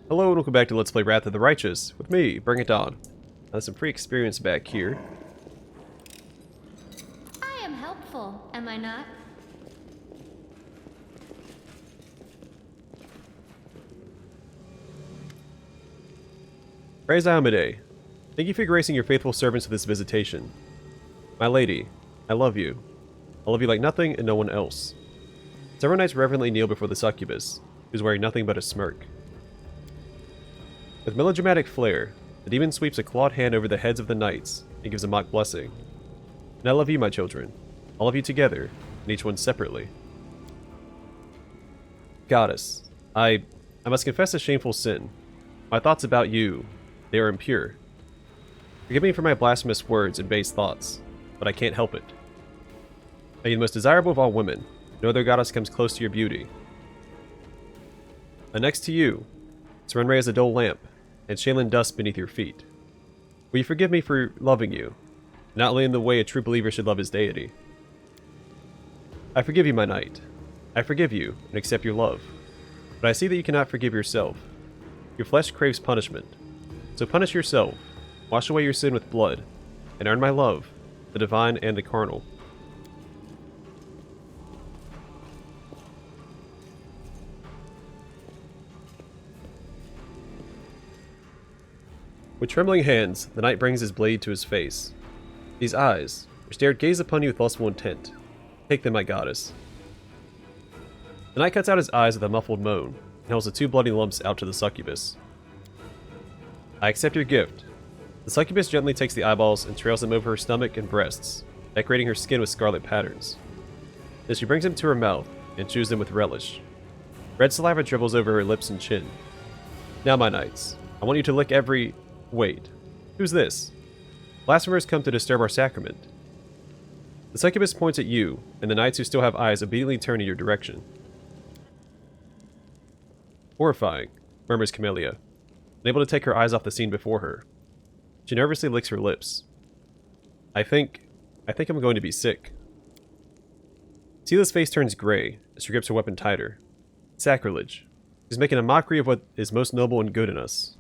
Hello and welcome back to Let's Play Wrath of the Righteous with me, Bring It On. There's some pre-experience back here. I am helpful, am I not? Praise Amade. Thank you for gracing your faithful servants with this visitation. My lady, I love you. I love you like nothing and no one else. Several knights reverently kneel before the succubus, who's wearing nothing but a smirk. With melodramatic flair, the demon sweeps a clawed hand over the heads of the knights and gives a mock blessing. And I love you, my children. All of you together, and each one separately. Goddess, I must confess a shameful sin. My thoughts about you, they are impure. Forgive me for my blasphemous words and base thoughts, but I can't help it. Are you the most desirable of all women? No other goddess comes close to your beauty. And next to you, Serenray has a dull lamp, and Shaylin dust beneath your feet. Will you forgive me for loving you, not laying the way a true believer should love his deity? I forgive you, my knight. I forgive you, and accept your love. But I see that you cannot forgive yourself. Your flesh craves punishment. So punish yourself, wash away your sin with blood, and earn my love, the divine and the carnal. With trembling hands, the knight brings his blade to his face. These eyes, which dared gaze upon you with lustful intent, take them, my goddess. The knight cuts out his eyes with a muffled moan, and holds the two bloody lumps out to the succubus. I accept your gift. The succubus gently takes the eyeballs and trails them over her stomach and breasts, decorating her skin with scarlet patterns. Then she brings them to her mouth and chews them with relish. Red saliva dribbles over her lips and chin. Now, my knights, I want you to lick every... Wait, who's this? Blasphemers come to disturb our sacrament. The succubus points at you, and the knights who still have eyes obediently turn in your direction. Horrifying, murmurs Camellia, unable to take her eyes off the scene before her. She nervously licks her lips. I think I'm going to be sick. Sela's face turns gray as she grips her weapon tighter. Sacrilege. She's making a mockery of what is most noble and good in us.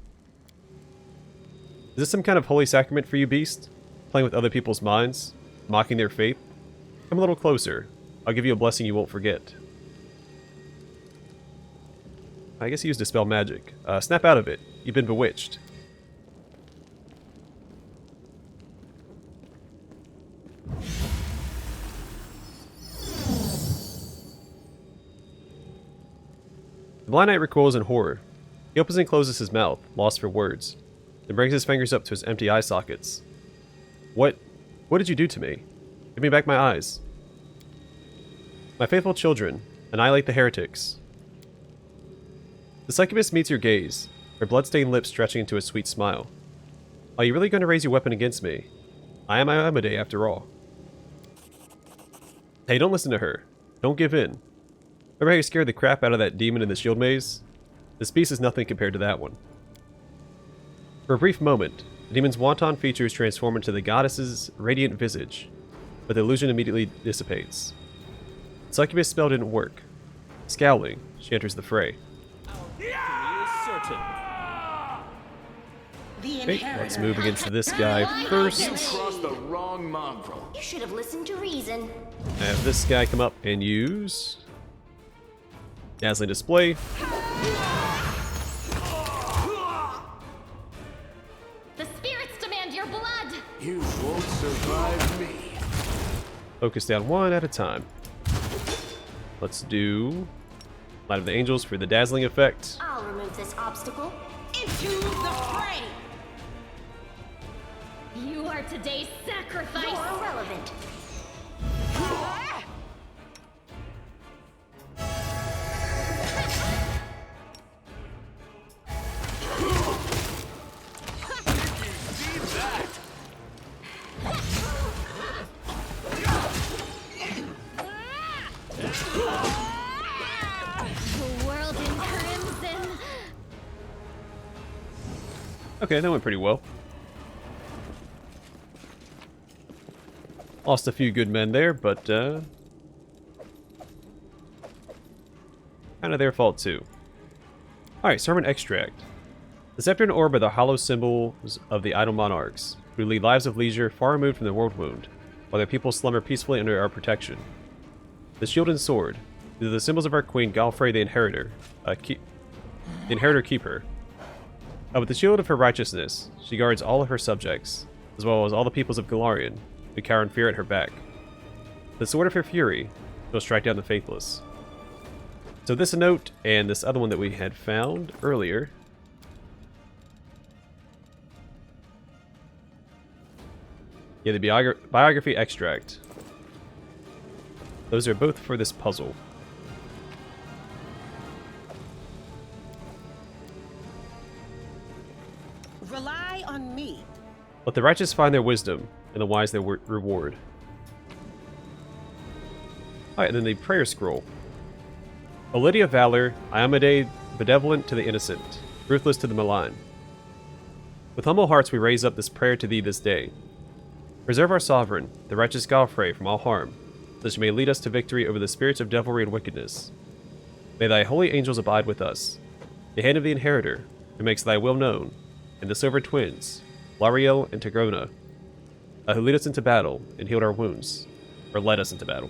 Is this some kind of holy sacrament for you, beast? Playing with other people's minds? Mocking their faith? Come a little closer. I'll give you a blessing you won't forget. I guess he used Dispel Magic. Snap out of it. You've been bewitched. The blind knight recoils in horror. He opens and closes his mouth, lost for words. Then brings his fingers up to his empty eye sockets. What did you do to me? Give me back my eyes. My faithful children, annihilate the heretics. The succubus meets your gaze, her blood-stained lips stretching into a sweet smile. Are you really going to raise your weapon against me? I am Amade after all. Hey, don't listen to her. Don't give in. Remember how you scared the crap out of that demon in the shield maze? This beast is nothing compared to that one. For a brief moment, the demon's wanton features transform into the goddess's radiant visage, but the illusion immediately dissipates. The succubus spell didn't work. Scowling, she enters the fray. Okay, let's move against this guy first. You should have listened to reason. Have this guy come up and use Dazzling Display. The spirits demand your blood. You won't survive me. Focus down one at a time. Let's do Light of the Angels for the dazzling effect. I'll remove this obstacle. Into the fray! You are today's sacrifice. You're irrelevant. The world in crimson. Okay, that went pretty well. Lost a few good men there, but kind of their fault too. Alright, Sermon Extract. The scepter and orb are the hollow symbols of the idle monarchs, who lead lives of leisure far removed from the world wound, while their people slumber peacefully under our protection. The shield and sword, these are the symbols of our queen Galfrey the Inheritor. The Inheritor keep her. With the shield of her righteousness, she guards all of her subjects, as well as all the peoples of Galarian, who cower in fear at her back. The sword of her fury will strike down the faithless. So this note and this other one that we had found earlier. Yeah, the biography extract. Those are both for this puzzle. Rely on me. Let the righteous find their wisdom, and the wise their reward. Alright, and then the prayer scroll. O Lady of Valor, Iamade, benevolent to the innocent, ruthless to the malign. With humble hearts we raise up this prayer to thee this day. Preserve our sovereign, the righteous Galfrey, from all harm, that she may lead us to victory over the spirits of devilry and wickedness. May thy holy angels abide with us, the hand of the Inheritor, who makes thy will known, and the silver twins, Lariel and Tigrona, who lead us into battle and healed our wounds, or led us into battle,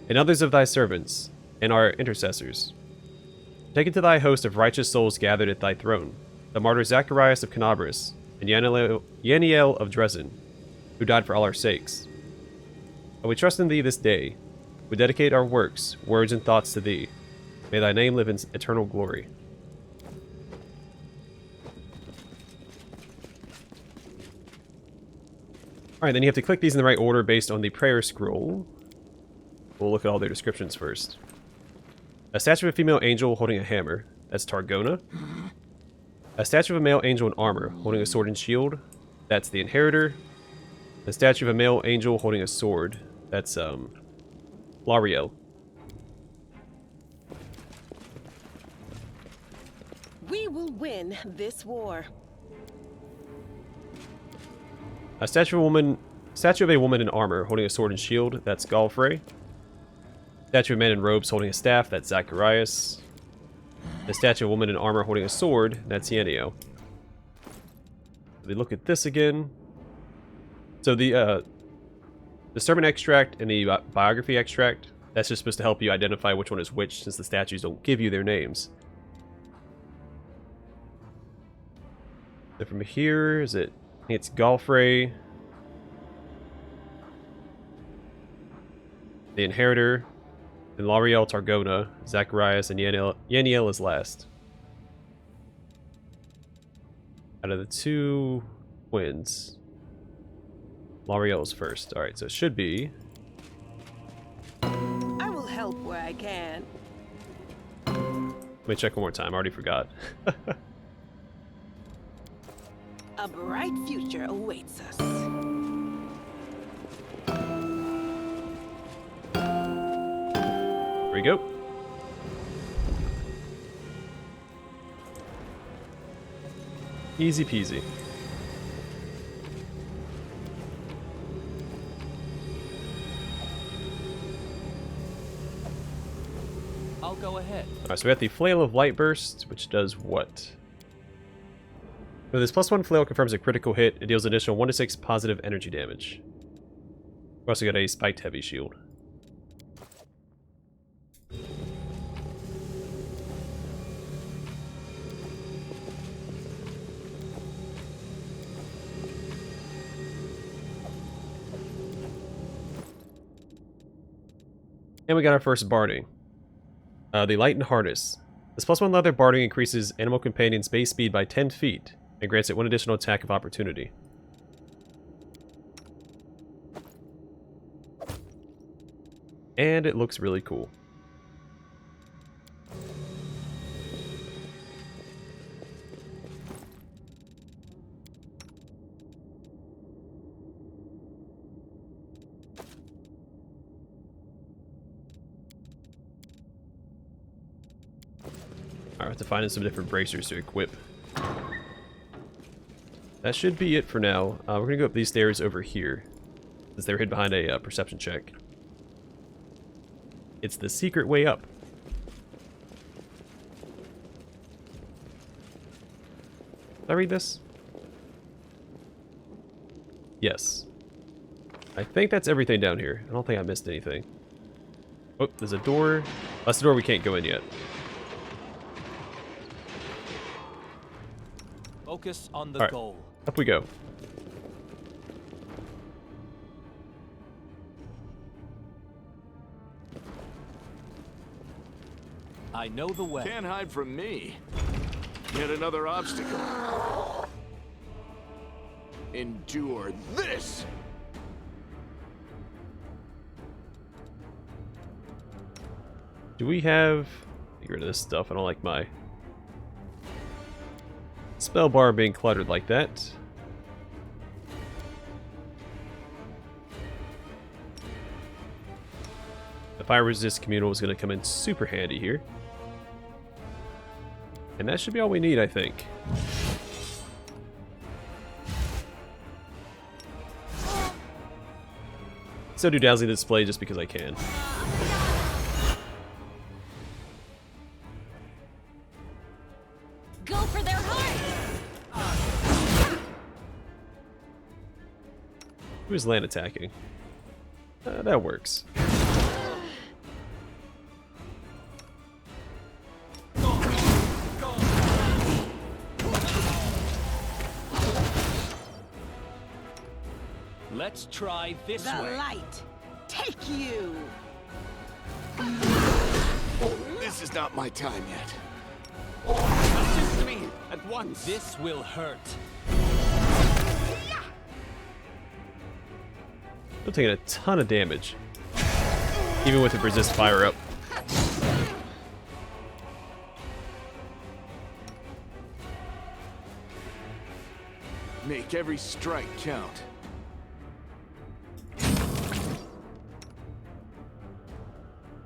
and others of thy servants, and our intercessors. Take into thy host of righteous souls gathered at thy throne, the martyr Zacharias of Canabris, and Yaniel of Dresden, who died for all our sakes. And we trust in thee this day. We dedicate our works, words, and thoughts to thee. May thy name live in eternal glory. Alright, then you have to click these in the right order based on the prayer scroll. We'll look at all their descriptions first. A statue of a female angel holding a hammer. That's Targona. A statue of a male angel in armor holding a sword and shield. That's the Inheritor. A statue of a male angel holding a sword. That's, Lariel. We will win this war. A statue of a woman in armor holding a sword and shield. That's Galfrey. Statue of a man in robes holding a staff. That's Zacharias. A statue of a woman in armor holding a sword. That's Yenio. We look at this again. So the sermon extract and the biography extract, that's just supposed to help you identify which one is which, since the statues don't give you their names. So from here, is it? I think it's Galfrey, the Inheritor, then Lariel, Targona, Zacharias, and Yaniel is last. Out of the two twins, Lariel is first. Alright, so it should be... I will help where I can. Let me check one more time, I already forgot. A bright future awaits us. Here we go. Easy peasy. I'll go ahead. Alright, so we have the Flail of Light Burst, which does what? With this +1 flail confirms a critical hit, it deals additional 1d6 positive energy damage. We also got a spiked heavy shield. And we got our first barding. The Lightened Harness. This +1 leather barding increases Animal Companion's base speed by 10 feet, and grants it 1 additional attack of opportunity. And it looks really cool. I have to find some different bracers to equip. That should be it for now. We're going to go up these stairs over here, since they're hid behind a perception check. It's the secret way up. Did I read this? Yes. I think that's everything down here. I don't think I missed anything. Oh, there's a door. That's the door we can't go in yet. Focus on the All right. goal. Up we go. I know the way. Can't hide from me. Yet another obstacle. Endure this! Do we have... Get rid of this stuff. I don't like my spell bar being cluttered like that. The fire resist communal is going to come in super handy here. And that should be all we need, I think. So do dazzling display just because I can. Go for their heart! Who is land attacking? That works. Let's try this The way. light. Take you. This is not my time yet. Assist me at once. This will hurt. Still taking a ton of damage. Even with the resist fire up. Make every strike count.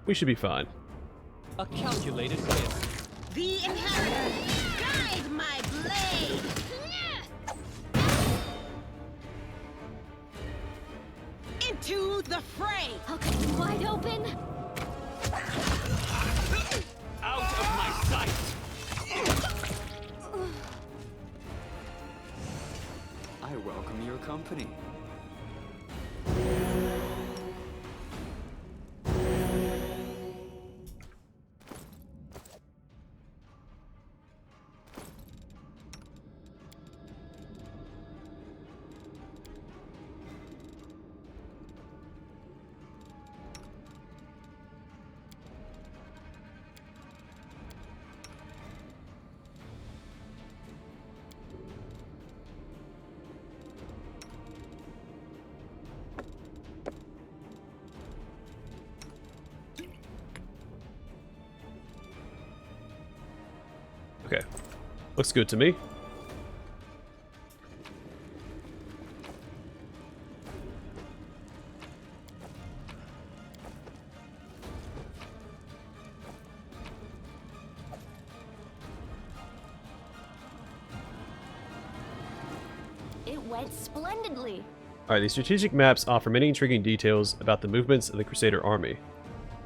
We should be fine. A calculated risk. The inheritor. Guide my blade. Into the fray. I'll cut you wide open. Out of my sight. I welcome your company. Okay. Looks good to me. It went splendidly. Alright, these strategic maps offer many intriguing details about the movements of the Crusader army.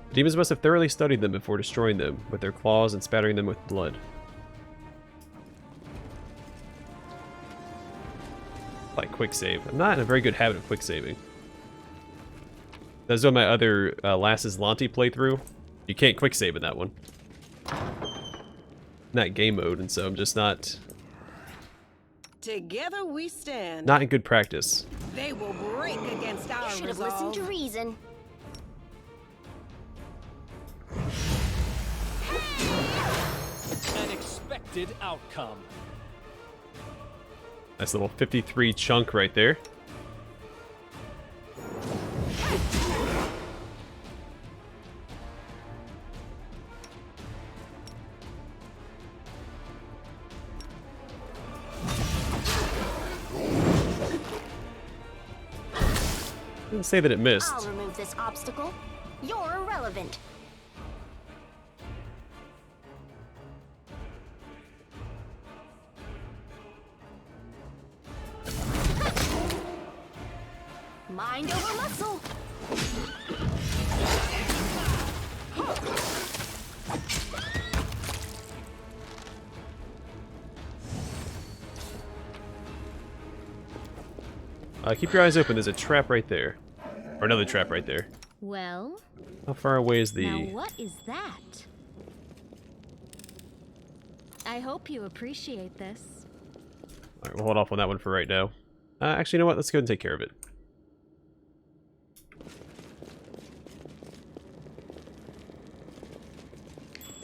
The demons must have thoroughly studied them before destroying them with their claws and spattering them with blood. Like quick save. I'm not in a very good habit of quick saving. That's on my other Last Lanti playthrough. You can't quick save in that one. In that game mode, and so I'm just not Together we stand. in good practice. They will break against our You should have resolve. listened to reason. An expected outcome. Nice little 53 chunk right there. Didn't say that it missed. I'll remove this obstacle. You're irrelevant. Mind over muscle. Keep your eyes open. There's a trap right there. Or another trap right there. Well, How far away is now the... what is that? I hope you appreciate this. Alright, we'll hold off on that one for right now. Actually, you know what? Let's go and take care of it.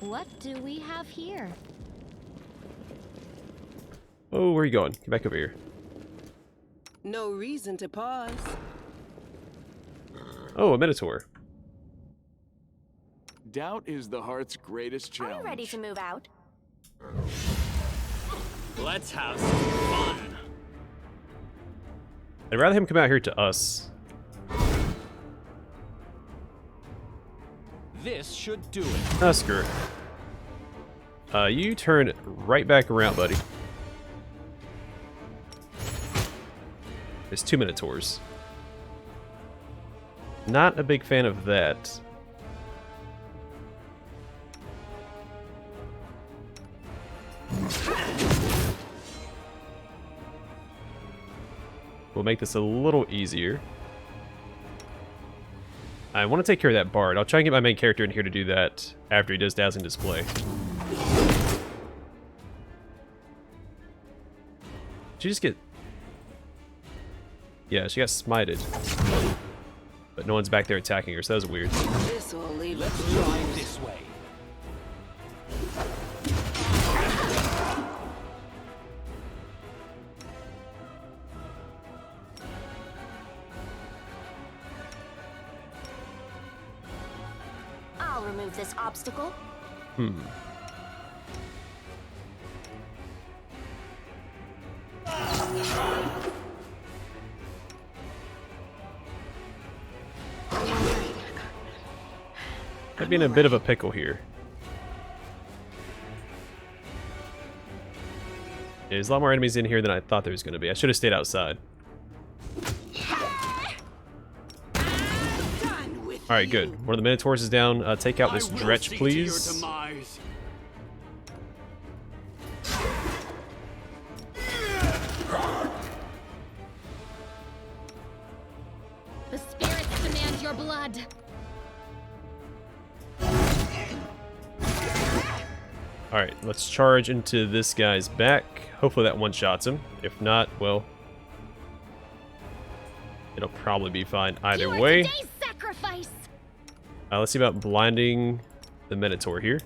What do we have here? Oh, where are you going? Get back over here. No reason to pause. Oh, a Minotaur. Doubt is the heart's greatest Are challenge. you ready to move out? Let's have some fun. I'd rather him come out here to us. This should do it. Screw it. You turn right back around, buddy. There's 2 Minotaurs. Not a big fan of that. We'll make this a little easier. I want to take care of that bard. I'll try and get my main character in here to do that after he does Dazzling Display. Did you just get... Yeah, she got smited. But no one's back there attacking her, so that was weird. This will leave Let's us drive this way. I'll remove this obstacle. I'd be in a bit of a pickle here. There's a lot more enemies in here than I thought there was going to be. I should have stayed outside. done with. Alright, good. One of the Minotaurs is down. Take out this I will Dretch, see to please. your demise. The spirits demand your blood. Alright, let's charge into this guy's back. Hopefully that one-shots him. If not, well... it'll probably be fine either You are way. today's sacrifice. Let's see about blinding the Minotaur here.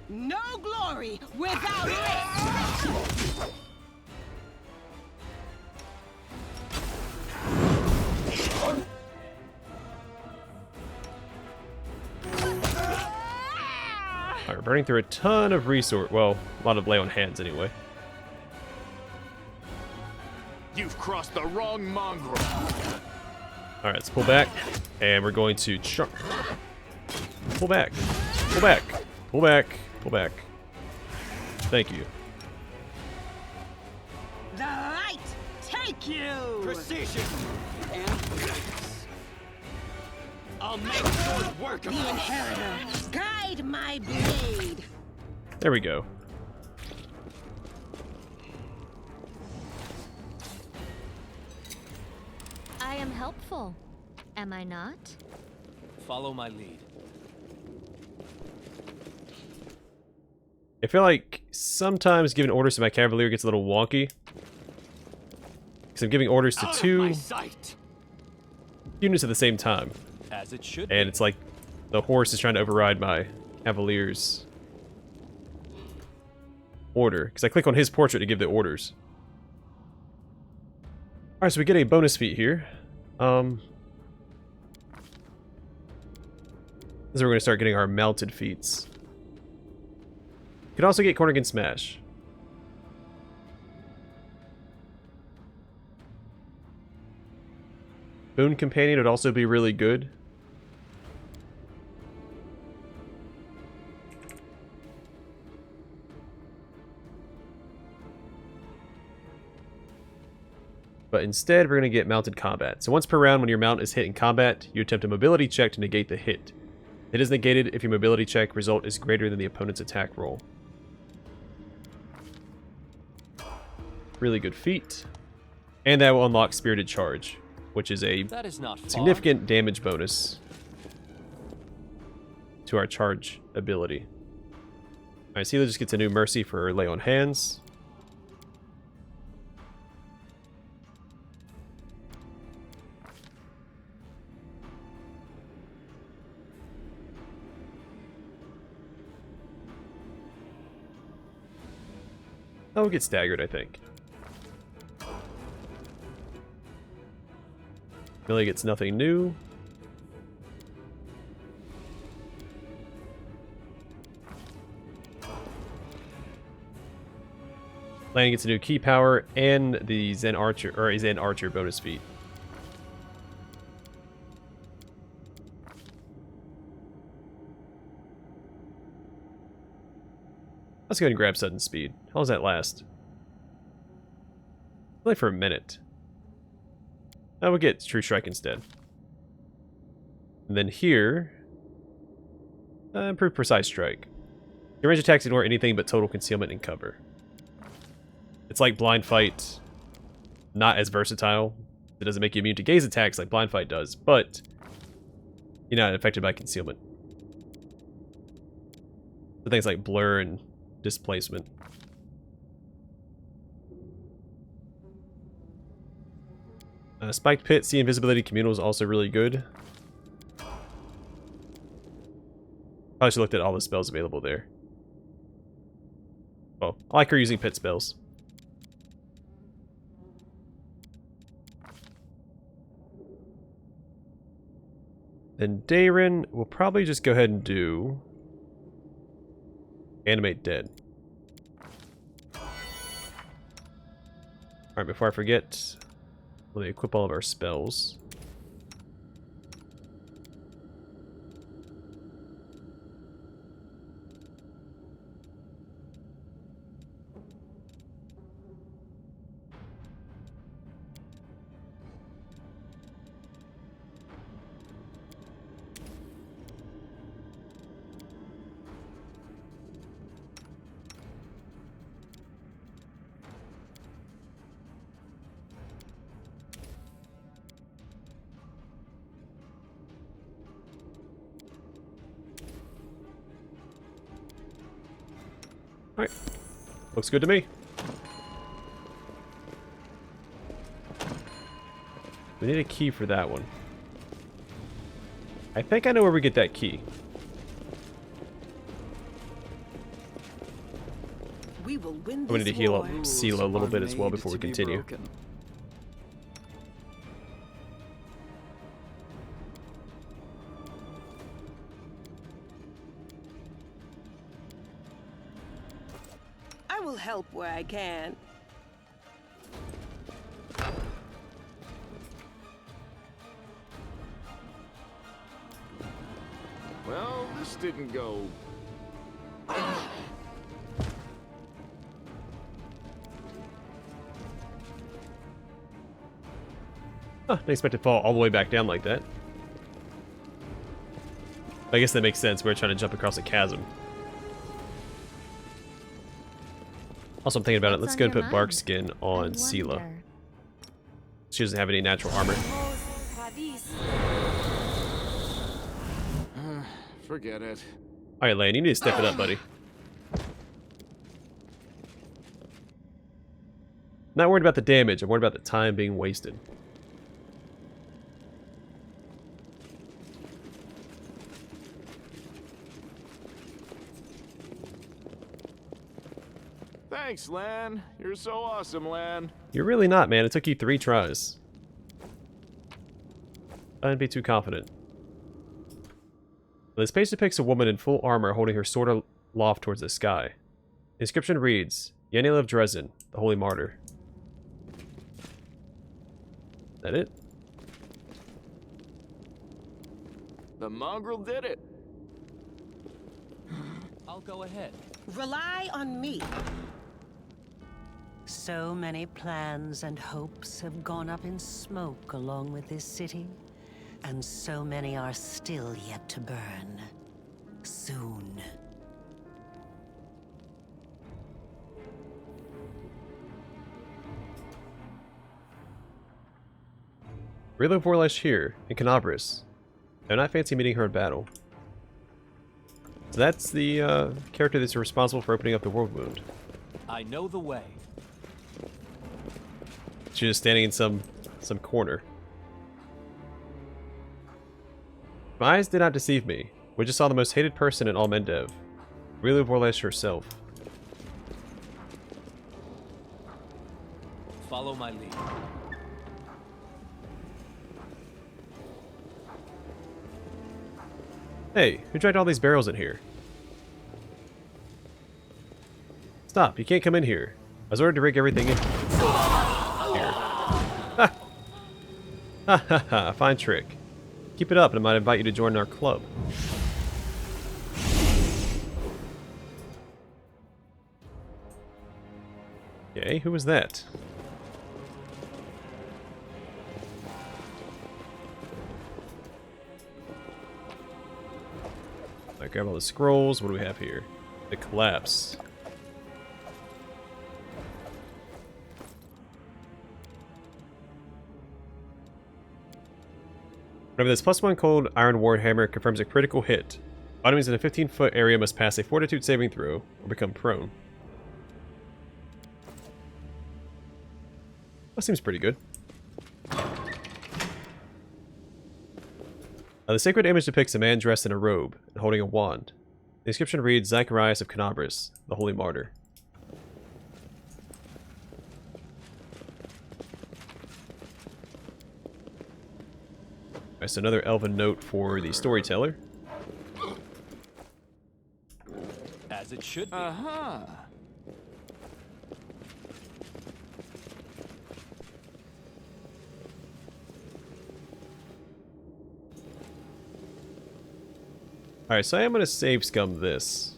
No glory without risk. Alright, we're burning through a ton of resource. Well, a lot of lay on hands anyway. You've crossed the wrong mongrel. Alright, let's pull back. And we're going to pull back. Pull back. Pull back. Pull back. Thank you. The light take you. Precision and grace. I'll make short work of The it. inheritor, guide my blade. There we go. I am helpful, am I not? Follow my lead. I feel like sometimes giving orders to my cavalier gets a little wonky. Because I'm giving orders to Out of 2 my sight. units at the same time. As it should And be. it's like the horse is trying to override my cavalier's order. Because I click on his portrait to give the orders. Alright, so we get a bonus feat here. This is where we're going to start getting our mounted feats. You can also get Corner Against Smash. Boon Companion would also be really good. But instead, we're going to get Mounted Combat. So once per round, when your mount is hit in combat, you attempt a mobility check to negate the hit. It is negated if your mobility check result is greater than the opponent's attack roll. Really good feat. And that will unlock Spirited Charge, which is a That is not far. significant damage bonus to our charge ability. Alright, Seela just gets a new Mercy for Lay on Hands. Oh, we'll get staggered, I think. Millie gets nothing new. Lanny gets a new key power and the Zen Archer or a Zen Archer bonus feat. Let's go ahead and grab sudden speed. How does that last? Only for a minute. I will get True Strike instead. And then here, improved Precise Strike. Your range attacks ignore anything but total concealment and cover. It's like Blind Fight, not as versatile. It doesn't make you immune to gaze attacks like Blind Fight does, but you're not affected by concealment. So things like blur and displacement. Spiked Pit, See Invisibility, Communal is also really good. Probably should have looked at all the spells available there. Well, I like her using pit spells. Then Dayrin, we'll probably just go ahead and do Animate Dead. Alright, before I forget, let me equip all of our spells. Alright. Looks good to me. We need a key for that one. I think I know where we get that key. We will win We need to this heal war. up Seela a little bit as well before we continue. I will help where I can. Well, this didn't go. Huh, didn't expect to fall all the way back down like that. I guess that makes sense. We're trying to jump across a chasm. Also, I'm thinking about it. Let's What's go on and your put Bark mind? skin I on Seela. wonder. She doesn't have any natural armor. Forget it. Alright, Lane, you need to step it up, buddy. Not worried about the damage. I'm worried about the time being wasted. Thanks, Lan. You're so awesome, Lan. You're really not, man. It took you 3 tries. I wouldn't be too confident. This page depicts a woman in full armor holding her sword aloft towards the sky. The inscription reads, Yanela of Dresden, the Holy Martyr. Is that it? The mongrel did it. I'll go ahead. Rely on me. So many plans and hopes have gone up in smoke along with this city, and so many are still yet to burn. Soon. Rilo Vorlesh here, in Canabris. I do not fancy meeting her in battle. So that's the character that's responsible for opening up the world wound. I know the way. She's just standing in some corner. My eyes did not deceive me. We just saw the most hated person in all Mendev. Rilo Vorlesh herself. Follow my lead. Hey, who dragged all these barrels in here? Stop, you can't come in here. I was ordered to rig everything in here. Ha! Ha ha ha, fine trick. Keep it up and I might invite you to join our club. Okay, who was that? I grab all the scrolls. What do we have here? The collapse. Remember, this +1 cold iron warhammer confirms a critical hit. Enemies in a 15-foot area must pass a fortitude saving throw or become prone. That seems pretty good. The sacred image depicts a man dressed in a robe and holding a wand. The inscription reads, Zacharias of Canabris, the holy martyr. Alright, so another elven note for the storyteller. As it should be. Aha! Alright, so I am going to save scum this.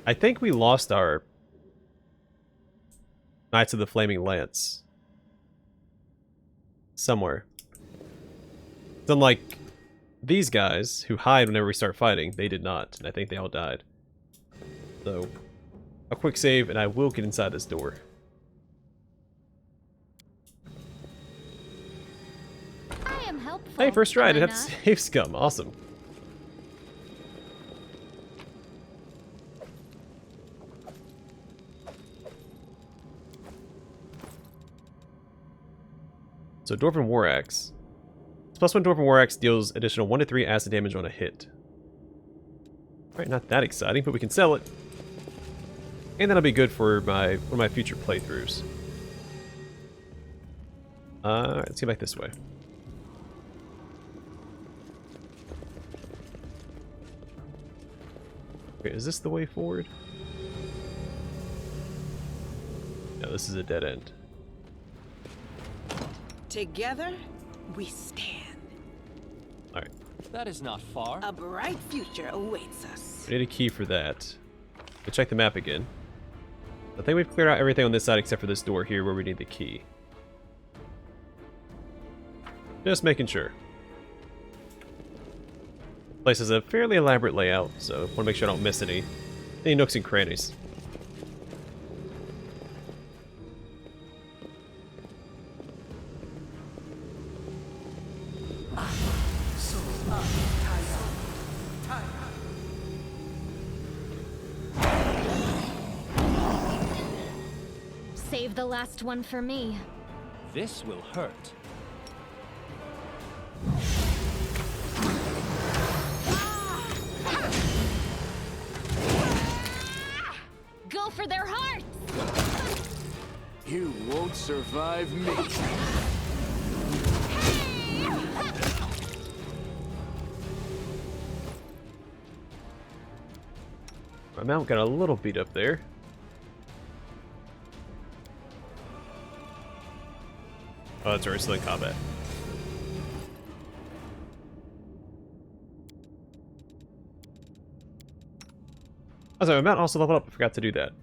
I think we lost our Knights of the Flaming Lance. Somewhere. It's unlike these guys, who hide whenever we start fighting, they did not, and I think they all died. So, a quick save, and I will get inside this door. I am helpful. Hey, first try, I am didn't I have to not? save scum. Awesome. So, Dwarven War Axe. This +1 Dwarven War Axe deals additional 1 to 3 acid damage on a hit. Alright, not that exciting, but we can sell it. And that'll be good for one of my future playthroughs. Alright, let's get back this way. Okay, is this the way forward? No, this is a dead end. Together, we stand. Alright, That is not far. A bright future awaits us. we need a key for that. Let's check the map again. I think we've cleared out everything on this side except for this door here where we need the key. Just making sure. Place has a fairly elaborate layout, so I want to make sure I don't miss any nooks and crannies. Save the last one for me. This will hurt. Go for their hearts! You won't survive me. My mount got a little beat up there. Oh, that's right, still in combat. Oh, sorry, my mount also leveled up. I forgot to do that.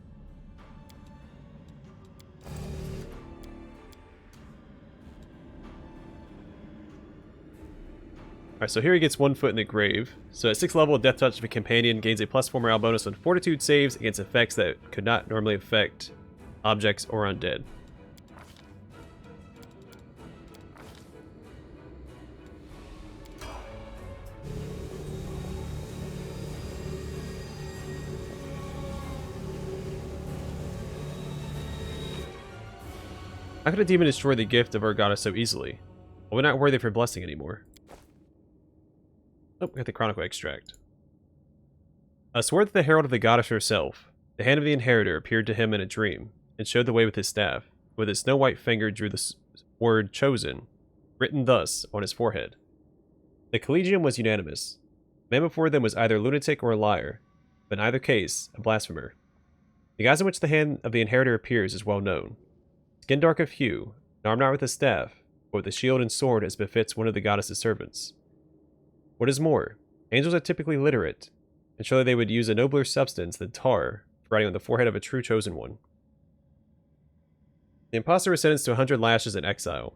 Alright, so here he gets 1 foot in the grave. So at 6th level, Death Touch of a companion gains a +4 morale bonus on fortitude saves against effects that could not normally affect objects or undead. How could a demon destroy the gift of our goddess so easily? Well, we're not worthy of her blessing anymore. Oh, we got the Chronicle extract. A sword that the herald of the goddess herself, the hand of the inheritor, appeared to him in a dream, and showed the way with his staff. With his snow-white finger drew the word chosen, written thus on his forehead. The collegium was unanimous. The man before them was either a lunatic or a liar, but in either case, a blasphemer. The guise in which the hand of the inheritor appears is well known. Skin dark of hue, and armed not with a staff, but with a shield and sword as befits one of the goddess's servants. What is more, angels are typically literate, and surely they would use a nobler substance than tar for writing on the forehead of a true chosen one. The impostor was sentenced to 100 lashes in exile,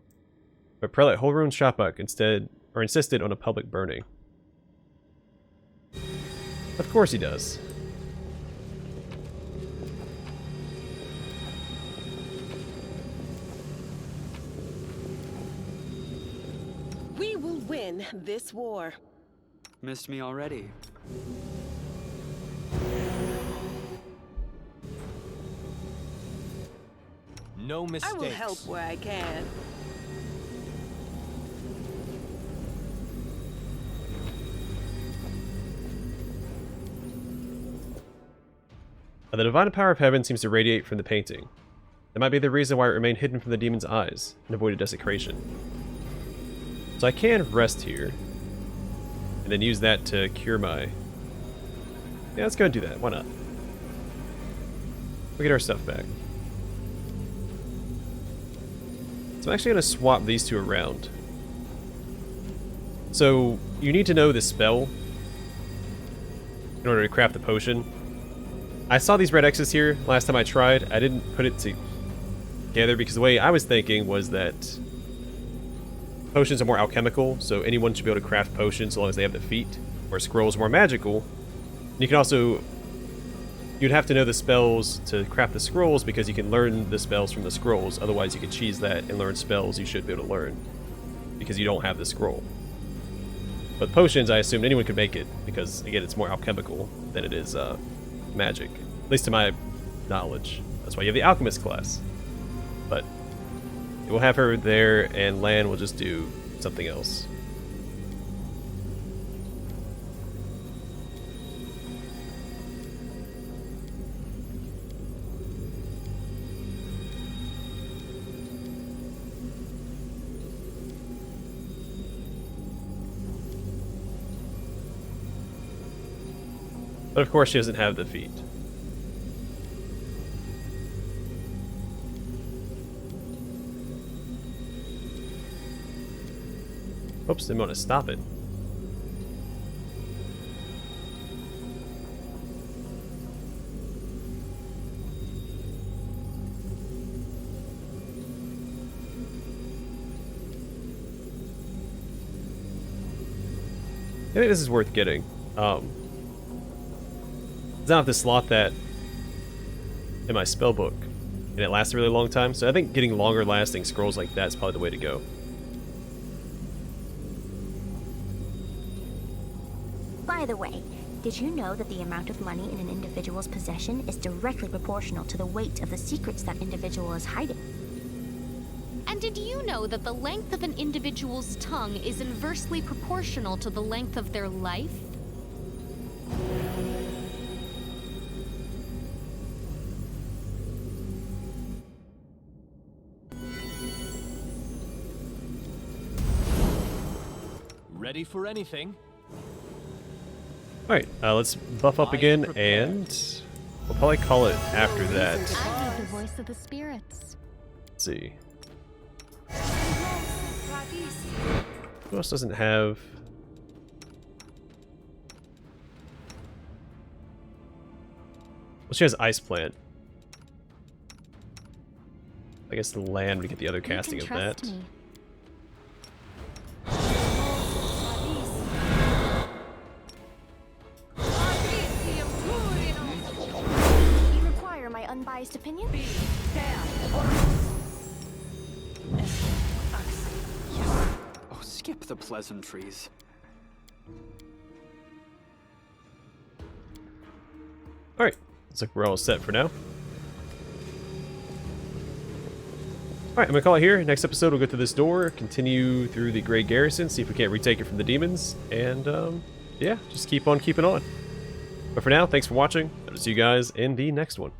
but Prelate Holrun Shapuk insisted on a public burning. Of course he does. We will win this war. Missed me already. No mistakes. I will help where I can. The divine power of heaven seems to radiate from the painting. That might be the reason why it remained hidden from the demon's eyes and avoided desecration. So I can rest here, and then use that to cure my... Yeah, let's go and do that. Why not? We'll get our stuff back. So I'm actually going to swap these two around. So you need to know the spell in order to craft the potion. I saw these red X's here last time I tried. I didn't put it together because the way I was thinking was that potions are more alchemical, so anyone should be able to craft potions so long as they have the feat, where scrolls are more magical. You can also... You'd have to know the spells to craft the scrolls because you can learn the spells from the scrolls, otherwise you could cheese that and learn spells you should be able to learn because you don't have the scroll. But potions, I assumed anyone could make it because, again, it's more alchemical than it is magic, at least to my knowledge. That's why you have the alchemist class. But we'll have her there, and Lan will just do something else. But of course she doesn't have the feat. Oops, didn't want to stop it. I think this is worth getting. I don't have to slot that in my spellbook, and it lasts a really long time, so I think getting longer lasting scrolls like that is probably the way to go. By the way, did you know that the amount of money in an individual's possession is directly proportional to the weight of the secrets that individual is hiding? And did you know that the length of an individual's tongue is inversely proportional to the length of their life? Ready for anything? Alright, let's buff up again, and we'll probably call it after that. I hear the voice of the spirits. Let's see. Who else doesn't have... Well, she has Ice Plant. I guess the land would get the other casting of that. Me. You require my unbiased opinion? Oh, skip the pleasantries. Alright, looks like we're all set for now. Alright, I'm going to call it here. Next episode, we'll go through this door, continue through the Gray Garrison, see if we can't retake it from the demons, and, yeah, just keep on keeping on. But for now, thanks for watching. I'll see you guys in the next one.